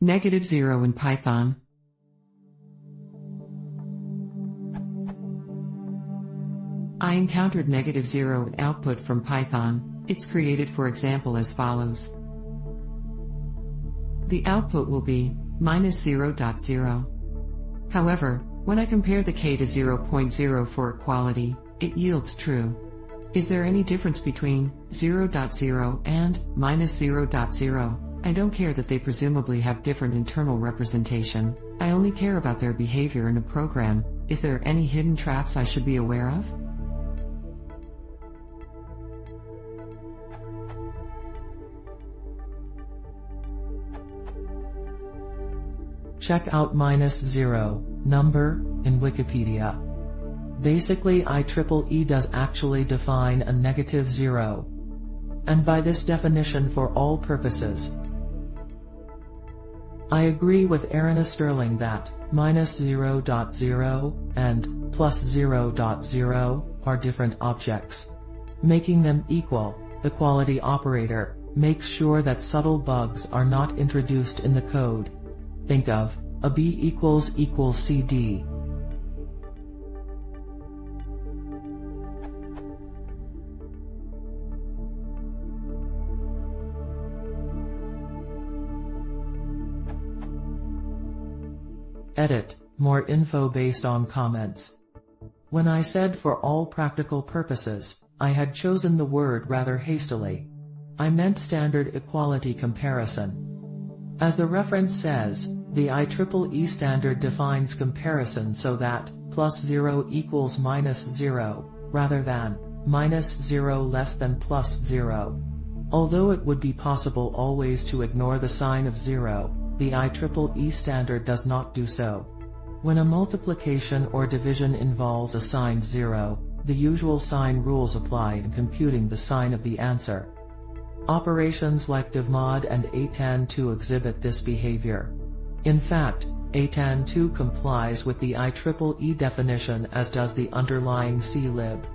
-0 in Python. I encountered -0 in output from Python. It's created for example as follows. The output will be -0.0. However, when I compare the k to 0.0 for equality, it yields true. Is there any difference between 0.0 and -0.0? I don't care that they presumably have different internal representation. I only care about their behavior in a program. Is there any hidden traps I should be aware of? Check out -0 number in Wikipedia. Basically, IEEE does actually define a -0. And by this definition for all purposes. I agree with Erina Sterling that -0.0 and +0.0 are different objects. Making them equal, the equality operator makes sure that subtle bugs are not introduced in the code. Think of a B == CD. Edit, more info based on comments. When I said for all practical purposes, I had chosen the word rather hastily. I meant standard equality comparison. As the reference says, the IEEE standard defines comparison so that +0 equals -0, rather than -0 less than +0. Although it would be possible always to ignore the sign of 0, the IEEE standard does not do so. When a multiplication or division involves a sign 0, the usual sign rules apply in computing the sign of the answer. Operations like divmod and atan2 exhibit this behavior. In fact, atan2 complies with the IEEE definition, as does the underlying CLib.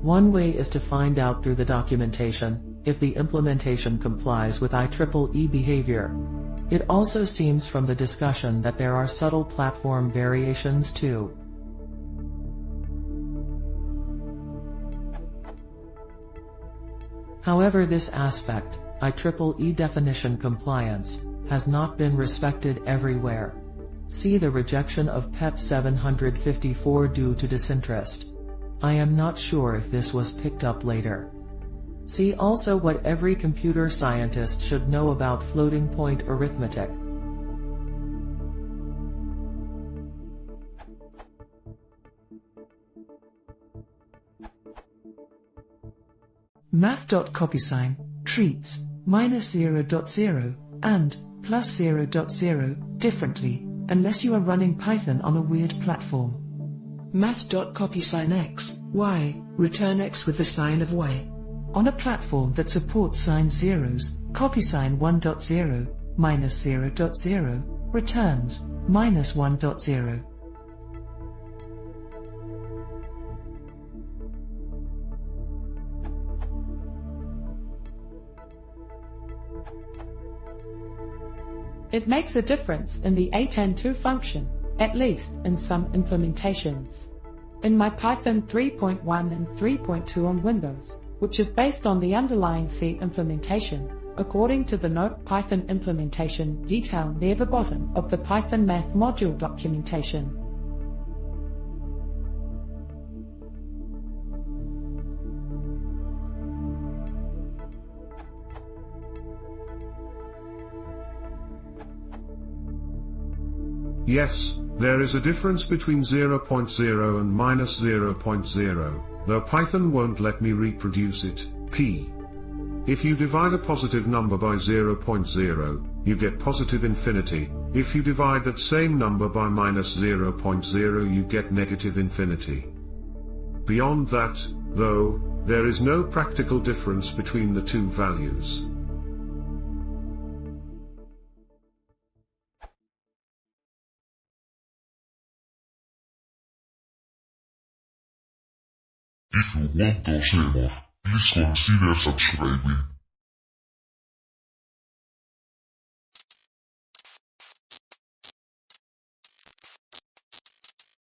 One way is to find out through the documentation if the implementation complies with IEEE behavior. It also seems from the discussion that there are subtle platform variations too. However, this aspect, IEEE definition compliance, has not been respected everywhere. See the rejection of PEP 754 due to disinterest. I am not sure if this was picked up later. See also what every computer scientist should know about floating point arithmetic. Math.copysign treats -0.0 and +0.0 differently, unless you are running Python on a weird platform. Math.copysign x, y, return x with the sign of y. On a platform that supports sign zeros, copysign 1.0, -0.0, returns -1.0. It makes a difference in the atan2 function, at least in some implementations. In my Python 3.1 and 3.2 on Windows, which is based on the underlying C implementation, according to the note Python implementation detail near the bottom of the Python math module documentation. Yes, there is a difference between 0.0 and -0.0, though Python won't let me reproduce it. P. If you divide a positive number by 0.0, you get positive infinity. If you divide that same number by -0.0, you get negative infinity. Beyond that, though, there is no practical difference between the two values. If you want to see more, please consider subscribing.